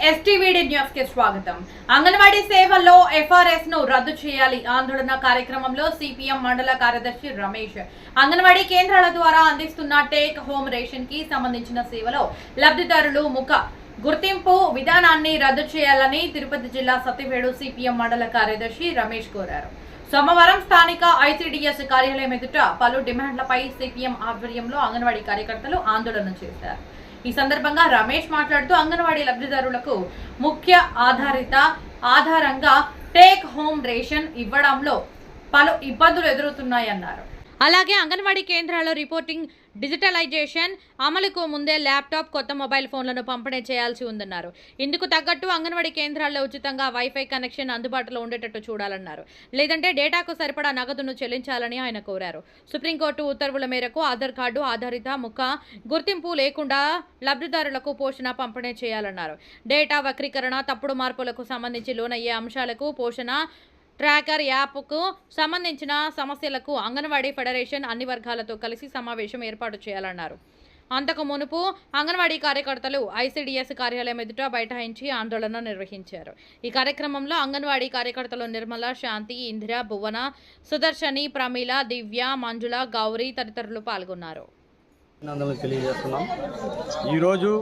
ఎస్టీవీడీ news కి స్వాగతం. అంగన్వాడీ సేవల్లో ఎఫ్ఆర్ఎస్ ను రద్దు చేయాలి ఆందోళన కార్యక్రమంలో సిపిఎం మండల కార్యదర్శి రమేష్ అంగన్వాడీ కేంద్రాల ద్వారా అందిస్తున్న టేక్ హోమ్ రేషన్ కి సంబంధించిన సేవలో లబ్ధిదారులు ముఖ గుర్తింపు విధానాన్ని రద్దు చేయాలని తిరుపతి జిల్లా సత్యవేడు సిపిఎం మండల కార్యదర్శి రమేష్ కోరారు. సోమవారం స్థానిక ఐసిడిఎస్ కార్యాలయం ఎదుట పలు డిమాండ్లపై సిపిఎం ఆధ్వర్యంలో అంగన్వాడీ కార్యకర్తలు ఆందోళన చేశారు. ఈ సందర్భంగా రమేష్ మాట్లాడుతూ అంగన్వాడీ లబ్ధిదారులకు ముఖ్య ఆధారంగా టేక్ హోమ్ రేషన్ ఇవ్వడంలో పలు ఇబ్బందులు ఎదురవుతున్నాయన్నారు. అలాగే అంగన్వాడీ కేంద్రాల్లో రిపోర్టింగ్ డిజిటలైజేషన్ అమలుకు ముందే ల్యాప్టాప్, కొత్త మొబైల్ ఫోన్లను పంపిణీ చేయాల్సి ఉందన్నారు. ఇందుకు తగ్గట్టు అంగన్వాడీ కేంద్రాల్లో ఉచితంగా వైఫై కనెక్షన్ అందుబాటులో ఉండేటట్టు చూడాలన్నారు. లేదంటే డేటాకు సరిపడా నగదును చెల్లించాలని ఆయన కోరారు. సుప్రీంకోర్టు ఉత్తర్వుల మేరకు ఆధార్ కార్డు ఆధారిత ముఖ గుర్తింపు లేకుండా లబ్ధిదారులకు పోషణ పంపిణీ చేయాలన్నారు. డేటా వక్రీకరణ, తప్పుడు మార్పులకు సంబంధించి లోనయ్యే అంశాలకు పోషణ ట్రాకర్ యాప్కు సంబంధించిన సమస్యలకు అంగన్వాడీ ఫెడరేషన్ అన్ని వర్గాలతో కలిసి సమావేశం ఏర్పాటు చేయాలన్నారు. అంతకు మునుపు అంగన్వాడీ కార్యకర్తలు ఐసిడిఎస్ కార్యాలయం ఎదుట బైఠాయించి ఆందోళన నిర్వహించారు. ఈ కార్యక్రమంలో అంగన్వాడీ కార్యకర్తలు నిర్మల, శాంతి, ఇందిర, భువన, సుదర్శని, ప్రమీల, దివ్య, మంజుల, గౌరీ తదితరులు పాల్గొన్నారు. తెలియజేస్తున్నాం. ఈరోజు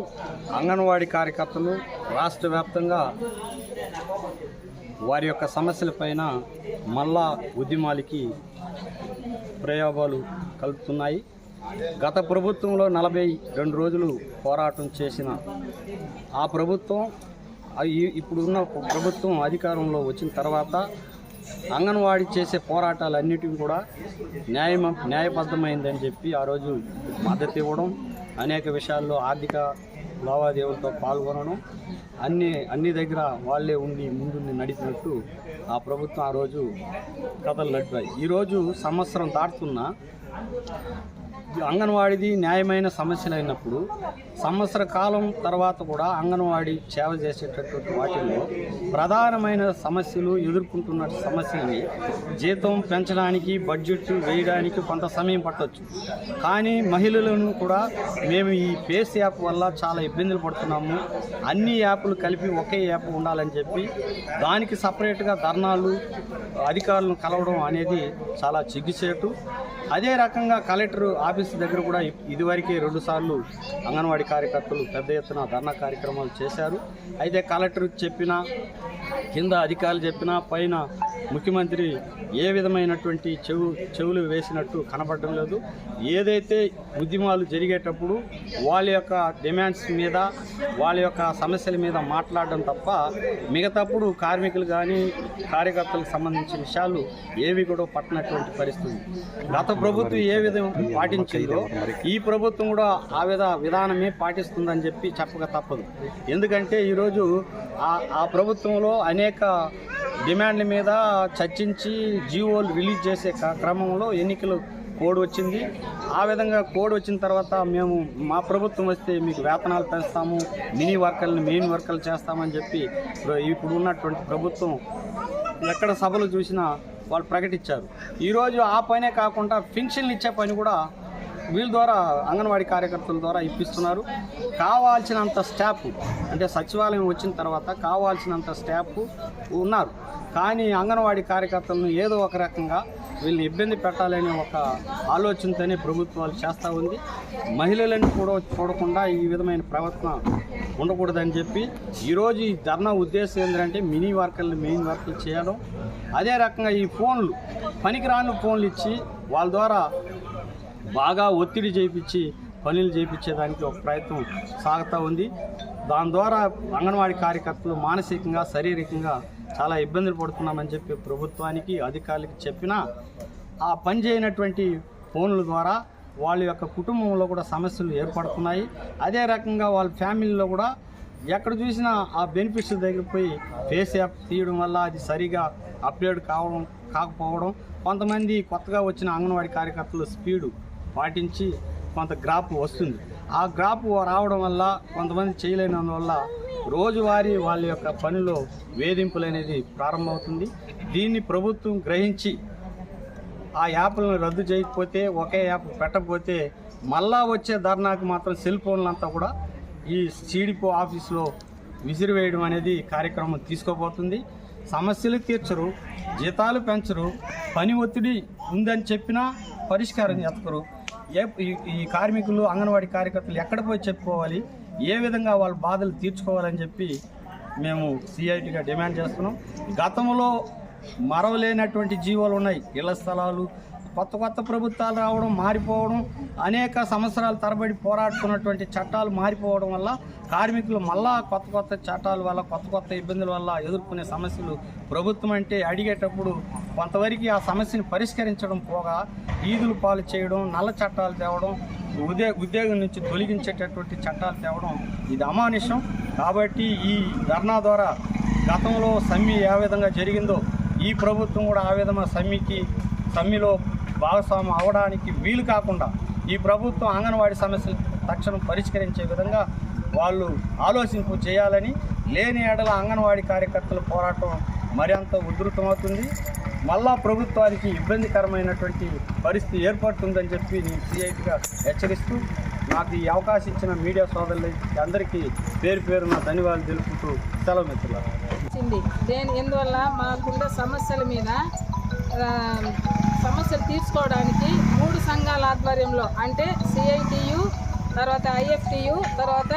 అంగన్వాడీ కార్యకర్తలు రాష్ట్ర వ్యాప్తంగా వారి యొక్క సమస్యలపైన మళ్ళా ఉద్యమాలకి ప్రయోగాలు కలుపుతున్నాయి. గత ప్రభుత్వంలో 42 రోజులు పోరాటం చేసిన ఆ ప్రభుత్వం ఇప్పుడున్న ప్రభుత్వం అధికారంలో వచ్చిన తర్వాత అంగన్వాడీ చేసే పోరాటాలన్నిటికీ కూడా న్యాయబద్ధమైందని చెప్పి ఆ రోజు మద్దతు ఇవ్వడం, అనేక విషయాల్లో ఆర్థిక లావాదేవీలతో పాల్గొనడం, అన్ని దగ్గర వాళ్ళే ఉండి ముందుండి నడిపినట్టు ఆ ప్రభుత్వం ఆ రోజు కథలు నడిపాయి. ఈరోజు సంవత్సరం దాటుతున్నా అంగన్వాడీది న్యాయమైన సమస్యలు అయినప్పుడు సంవత్సర కాలం తర్వాత కూడా అంగన్వాడీ సేవ చేసేటటువంటి వాటిల్లో ప్రధానమైన సమస్యలు ఎదుర్కొంటున్న సమస్యలని జీతం పెంచడానికి, బడ్జెట్ వేయడానికి కొంత సమయం పట్టవచ్చు. కానీ మహిళలను కూడా మేము ఈ పేస్ యాప్ వల్ల చాలా ఇబ్బందులు పడుతున్నాము, అన్ని యాప్లు కలిపి ఒకే యాప్ ఉండాలని చెప్పి దానికి సపరేట్గా ధర్నాలు, అధికారులను కలవడం అనేది చాలా సిగ్గుచేటు. అదే రకంగా కలెక్టర్ ఆఫీస్ దగ్గర కూడా ఇదివరకే 2 సార్లు అంగన్వాడీ కార్యకర్తలు పెద్ద ఎత్తున ధర్నా కార్యక్రమాలు చేశారు. అయితే కలెక్టర్ చెప్పినా, కింద అధికారులు చెప్పినా, పైన ముఖ్యమంత్రి ఏ విధమైనటువంటి చెవులు వేసినట్టు కనపడడం లేదు. ఏదైతే ఉద్యమాలు జరిగేటప్పుడు వాళ్ళ యొక్క డిమాండ్స్ మీద, వాళ్ళ యొక్క సమస్యల మీద మాట్లాడడం తప్ప మిగతాప్పుడు కార్మికులు కానీ కార్యకర్తలకు సంబంధించిన విషయాలు ఏవి కూడా పట్టనటువంటి పరిస్థితి. గత ప్రభుత్వం ఏ విధంగా పాటించిందో ఈ ప్రభుత్వం కూడా ఆ విధానమే పాటిస్తుందని చెప్పి చెప్పక తప్పదు. ఎందుకంటే ఈరోజు ఆ ప్రభుత్వంలో అనేక డిమాండ్ల మీద చర్చించి జీవోలు రిలీజ్ చేసే క్రమంలో ఎన్నికలు కోడ్ వచ్చింది. ఆ విధంగా కోడ్ వచ్చిన తర్వాత మేము మా ప్రభుత్వం వస్తే మీకు వేతనాలు పెంచుతాము, మినీ వర్కర్లను మెయిన్ వర్కర్లు చేస్తామని చెప్పి ఇప్పుడు ఉన్నటువంటి ప్రభుత్వం ఎక్కడ సభలు చూసినా వాళ్ళు ప్రకటించారు. ఈరోజు ఆ పనే కాకుండా పెన్షన్లు ఇచ్చే పని కూడా వీళ్ళ ద్వారా అంగన్వాడీ కార్యకర్తల ద్వారా ఇప్పిస్తున్నారు. కావాల్సినంత స్టాఫ్, అంటే సచివాలయం వచ్చిన తర్వాత కావాల్సినంత స్టాఫ్ ఉన్నారు. కానీ అంగన్వాడీ కార్యకర్తలను ఏదో ఒక రకంగా వీళ్ళని ఇబ్బంది పెట్టాలనే ఒక ఆలోచనతోనే ప్రభుత్వాలు చేస్తూ ఉంది. మహిళలను కూడా చూడకుండా ఈ విధమైన ప్రవర్తన ఉండకూడదని చెప్పి ఈరోజు ఈ ధర్నా ఉద్దేశం ఏంటంటే మినీ వర్కర్లు మెయిన్ వర్కర్లు చేయడం. అదే రకంగా ఈ ఫోన్లు, పనికిరాని ఫోన్లు ఇచ్చి వాళ్ళ ద్వారా బాగా ఒత్తిడి చేయించి పనులు చేయించేదానికి ఒక ప్రయత్నం సాగుతూ ఉంది. దాని ద్వారా అంగన్వాడీ కార్యకర్తలు మానసికంగా, శారీరకంగా చాలా ఇబ్బందులు పడుతున్నామని చెప్పి ప్రభుత్వానికి, అధికారులకి చెప్పినా ఆ పని చేయనటువంటి ఫోన్ల ద్వారా వాళ్ళ యొక్క కుటుంబంలో కూడా సమస్యలు ఏర్పడుతున్నాయి. అదే రకంగా వాళ్ళ ఫ్యామిలీలో కూడా ఎక్కడ చూసినా ఆ బెనిఫిట్స్ దగ్గర పోయి ఫేస్ యాప్ తీయడం వల్ల అది సరిగా అప్డేట్ కాకపోవడం, కొంతమంది కొత్తగా వచ్చిన అంగన్వాడీ కార్యకర్తలు స్పీడు పాటించి కొంత గ్రాఫ్ వస్తుంది. ఆ గ్రాఫ్ రావడం వల్ల కొంతమంది చేయలేనందువల్ల రోజువారీ వాళ్ళ యొక్క పనిలో వేధింపులు అనేది ప్రారంభమవుతుంది. దీన్ని ప్రభుత్వం గ్రహించి ఆ యాప్లను రద్దు చేయకపోతే, ఒకే యాప్ పెట్టకపోతే మళ్ళా వచ్చే ధర్నాకు మాత్రం సెల్ ఫోన్లంతా కూడా ఈ సిడిపో ఆఫీస్లో విసిరివేయడం అనేది కార్యక్రమం తీసుకోబోతుంది. సమస్యలు తీర్చరు, జీతాలు పెంచరు, పని ఒత్తిడి ఉందని చెప్పినా పరిష్కారం ఎత్తకరు. ఈ కార్మికులు, అంగన్వాడీ కార్యకర్తలు ఎక్కడ పోయి చెప్పుకోవాలి, ఏ విధంగా వాళ్ళ బాధలు తీర్చుకోవాలని చెప్పి మేము సిఐటిగా డిమాండ్ చేస్తున్నాం. గతంలో మరవలేనటువంటి జీవోలు ఉన్నాయి. ఇళ్ల స్థలాలు, కొత్త ప్రభుత్వాలు రావడం, మారిపోవడం, అనేక సంవత్సరాల తరబడి పోరాడుతున్నటువంటి చట్టాలు మారిపోవడం వల్ల కార్మికులు మళ్ళా కొత్త చట్టాల వల్ల, కొత్త ఇబ్బందుల వల్ల ఎదుర్కొనే సమస్యలు ప్రభుత్వం అంటే అడిగేటప్పుడు కొంతవరకు ఆ సమస్యను పరిష్కరించడం పోగా ఈదులు పాలు చేయడం, నల్ల చట్టాలు తేవడం, ఉద్యోగం నుంచి తొలగించేటటువంటి చట్టాలు తేవడం ఇది అమానుషం. కాబట్టి ఈ ధర్నా ద్వారా గతంలో సమ్మె ఏ విధంగా జరిగిందో ఈ ప్రభుత్వం కూడా ఆ విధంగా సమ్మెలో భాగస్వామ్యం అవడానికి వీలు కాకుండా ఈ ప్రభుత్వం అంగన్వాడీ సమస్యలు తక్షణం పరిష్కరించే విధంగా వాళ్ళు ఆలోచింపు చేయాలని, లేని ఏడల అంగన్వాడీ కార్యకర్తల పోరాటం మరింత ఉధృతమవుతుంది. మళ్ళా ప్రభుత్వానికి ఇబ్బందికరమైనటువంటి పరిస్థితి ఏర్పడుతుందని చెప్పి నేను సిఐటిగా హెచ్చరిస్తూ, నాకు ఈ అవకాశం ఇచ్చిన మీడియా సోదరులకి అందరికీ పేరున ధన్యవాదాలు తెలుపుతూ సెలవు మిత్రులారా. ఎందువల్ల మాకుండే సమస్యల మీద సమస్యలు తీర్చుకోవడానికి 3 సంఘాల ఆధ్వర్యంలో, అంటే సిఐటియు, తర్వాత ఐఎఫ్టియు, తర్వాత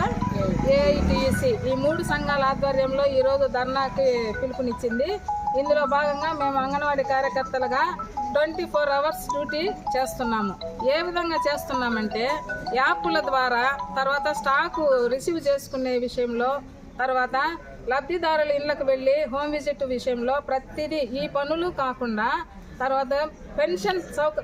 ఏఐటియుసి, ఈ 3 సంఘాల ఆధ్వర్యంలో ఈరోజు ధర్నాకి పిలుపునిచ్చింది. ఇందులో భాగంగా మేము అంగన్వాడీ కార్యకర్తలుగా 24 అవర్స్ డ్యూటీ చేస్తున్నాము. ఏ విధంగా చేస్తున్నామంటే యాప్ల ద్వారా, తర్వాత స్టాకు రిసీవ్ చేసుకునే విషయంలో, తర్వాత లబ్ధిదారుల ఇళ్లకు వెళ్ళి హోమ్ విజిట్ విషయంలో ప్రతిదీ ఈ పనులు కాకుండా, తర్వాత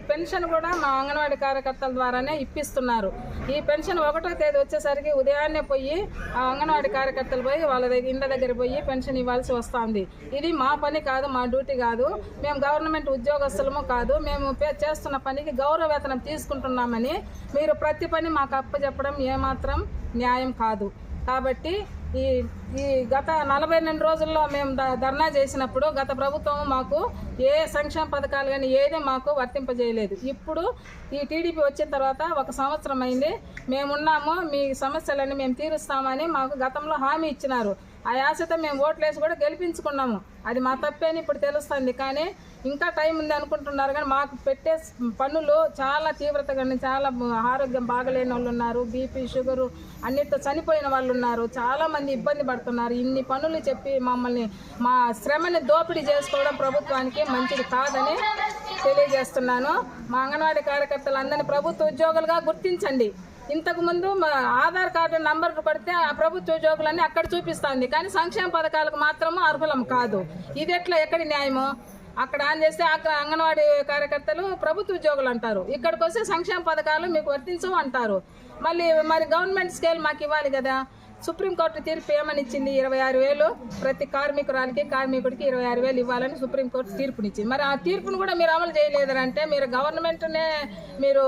పెన్షన్ కూడా మా అంగన్వాడీ కార్యకర్తల ద్వారానే ఇప్పిస్తున్నారు. ఈ పెన్షన్ 1వ తేదీ వచ్చేసరికి ఉదయాన్నే పోయి ఆ అంగన్వాడీ కార్యకర్తలు పోయి వాళ్ళ ఇండ్ల దగ్గర పోయి పెన్షన్ ఇవ్వాల్సి వస్తుంది. ఇది మా పని కాదు, మా డ్యూటీ కాదు, మేము గవర్నమెంట్ ఉద్యోగస్తులము కాదు, మేము చేస్తున్న పనికి గౌరవ వేతనం తీసుకుంటున్నామని మీరు ప్రతి పని మాకు అప్పచెప్పడం ఏమాత్రం న్యాయం కాదు. కాబట్టి ఈ గత 42 రోజుల్లో మేము ధర్నా చేసినప్పుడు గత ప్రభుత్వం మాకు ఏ సంక్షేమ పథకాలు కానీ ఏది మాకు వర్తింపజేయలేదు. ఇప్పుడు ఈ టీడీపీ వచ్చిన తర్వాత 1 సంవత్సరం అయింది. మేమున్నాము, మీ సమస్యలన్నీ మేము తీరుస్తామని మాకు గతంలో హామీ ఇచ్చినారు. ఆ ఆశతో మేము ఓట్లేసి కూడా గెలిపించుకున్నాము. అది మా తప్పేని ఇప్పుడు తెలుస్తుంది. కానీ ఇంకా టైం ఉంది అనుకుంటున్నారు. కానీ మాకు పెట్టే పనులు చాలా తీవ్రతగా, చాలా ఆరోగ్యం బాగలేని వాళ్ళు ఉన్నారు, బీపీ, షుగరు అన్నిటితో చనిపోయిన వాళ్ళు ఉన్నారు, చాలామంది ఇబ్బంది పడుతున్నారు. ఇన్ని పనులు చెప్పి మమ్మల్ని, మా శ్రమని దోపిడీ చేసుకోవడం ప్రభుత్వానికి మంచిది కాదని తెలియజేస్తున్నాను. మా అంగన్వాడీ కార్యకర్తలందరినీ ప్రభుత్వ ఉద్యోగులుగా గుర్తించండి. ఇంతకుముందు మా ఆధార్ కార్డు నంబర్ కొడితే ఆ ప్రభుత్వ ఉద్యోగులన్నీ అక్కడ చూపిస్తుంది, కానీ సంక్షేమ పథకాలకు మాత్రము అర్హులం కాదు. ఇది ఎక్కడి న్యాయము? అక్కడ ఆన్ చేస్తే అక్కడ అంగన్వాడీ కార్యకర్తలు ప్రభుత్వ ఉద్యోగులు అంటారు, ఇక్కడికి వస్తే సంక్షేమ పథకాలు మీకు వర్తించవు అంటారు. మరి గవర్నమెంట్ స్కేల్ మాకు ఇవ్వాలి కదా. సుప్రీంకోర్టు తీర్పు ఏమని ఇచ్చింది? 26,000 ప్రతి కార్మికుడికి 26,000 ఇవ్వాలని సుప్రీంకోర్టు తీర్పునిచ్చింది. మరి ఆ తీర్పును కూడా మీరు అమలు చేయలేదంటే మీరు గవర్నమెంట్నే మీరు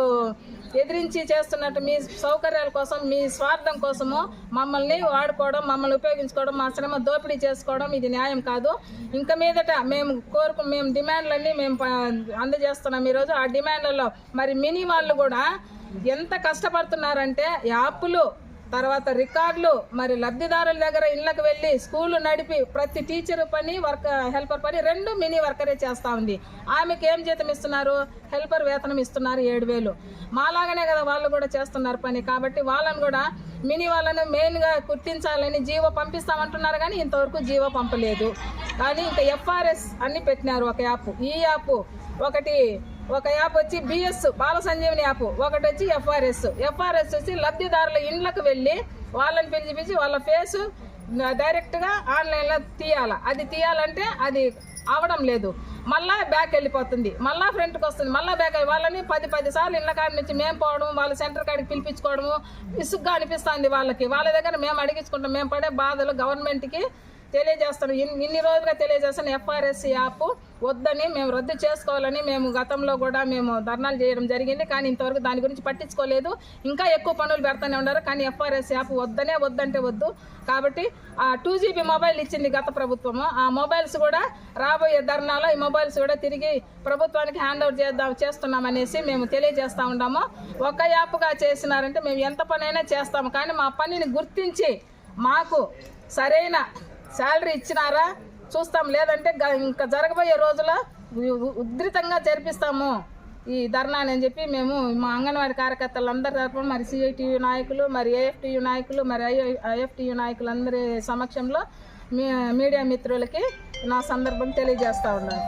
ఎదిరించి చేస్తున్నట్టు, మీ సౌకర్యాల కోసం, మీ స్వార్థం కోసము మమ్మల్ని వాడుకోవడం, మమ్మల్ని ఉపయోగించుకోవడం, మా శ్రమ దోపిడీ చేసుకోవడం ఇది న్యాయం కాదు. ఇంకా మీదట మేము డిమాండ్లన్నీ మేము అందజేస్తున్నాం ఈరోజు. ఆ డిమాండ్లలో మరి మినీ వాళ్ళు కూడా ఎంత కష్టపడుతున్నారంటే యాప్లు, తర్వాత రికార్డులు, మరి లబ్ధిదారుల దగ్గర ఇళ్ళకి వెళ్ళి స్కూళ్ళు నడిపి ప్రతి టీచర్ పని, హెల్పర్ పని 2 మినీ వర్కరే చేస్తూ ఉంది. ఆమెకి ఏం జీతం ఇస్తున్నారు? హెల్పర్ వేతనం ఇస్తున్నారు 7,000. మాలాగానే కదా వాళ్ళు కూడా చేస్తున్నారు పని. కాబట్టి వాళ్ళని కూడా మినీ వాళ్ళని మెయిన్గా గుర్తించాలని జీవో పంపిస్తామంటున్నారు, కానీ ఇంతవరకు జీవో పంపలేదు. కానీ ఇంకా FRS అన్ని పెట్టినారు. ఒక యాప్, ఈ యాప్ ఒక యాప్ వచ్చి బిఎస్ బాల సంజీవని యాప్, ఒకటి వచ్చి ఎఫ్ఆర్ఎస్ వచ్చి లబ్ధిదారుల ఇండ్లకు వెళ్ళి వాళ్ళని పిలిచి వాళ్ళ ఫేసు డైరెక్ట్గా ఆన్లైన్లో తీయాలి. అది తీయాలంటే అది అవడం లేదు. మళ్ళీ బ్యాక్ వెళ్ళిపోతుంది, మళ్ళీ ఫ్రంట్కి వస్తుంది, మళ్ళీ బ్యాక్. వాళ్ళని 10 సార్లు ఇళ్ళ కాడి నుంచి మేము పోవడం, వాళ్ళ సెంటర్ కాడికి పిలిపించుకోవడము విసుగ్గా అనిపిస్తుంది వాళ్ళకి. వాళ్ళ దగ్గర మేము అడిగించుకుంటాం. మేము పడే బాధలు గవర్నమెంట్కి తెలియజేస్తాను. ఇన్ని రోజులుగా తెలియజేస్తాను. FRS యాప్ వద్దని, మేము రద్దు చేసుకోవాలని మేము గతంలో కూడా మేము ధర్నాలు చేయడం జరిగింది. కానీ ఇంతవరకు దాని గురించి పట్టించుకోలేదు. ఇంకా ఎక్కువ పనులు పెడతానే ఉన్నారు. కానీ FRS యాప్ వద్దంటే వద్దు. కాబట్టి ఆ 2GB మొబైల్ ఇచ్చింది గత ప్రభుత్వము. ఆ మొబైల్స్ కూడా రాబోయే ధర్నాలో ఈ మొబైల్స్ కూడా తిరిగి ప్రభుత్వానికి హ్యాండ్ అవుట్ చేస్తున్నామనేసి మేము తెలియజేస్తూ ఉన్నాము. ఒక యాప్గా చేసినారంటే మేము ఎంత పనైనా చేస్తాము, కానీ మా పనిని గుర్తించి మాకు సరైన శాలరీ ఇచ్చినారా చూస్తాం, లేదంటే ఇంకా జరగబోయే రోజుల్లో ఉధృతంగా జరిపిస్తాము ఈ ధర్నా అని చెప్పి మేము మా అంగన్వాడీ కార్యకర్తలందరి తరఫున మరి సిఐటియు నాయకులు, మరి ఏఎఫ్టియు నాయకులు, మరి ఐఎఫ్టియు నాయకులందరి సమక్షంలో మీడియా మిత్రులకి నా సందర్భం తెలియజేస్తూ ఉన్నాను.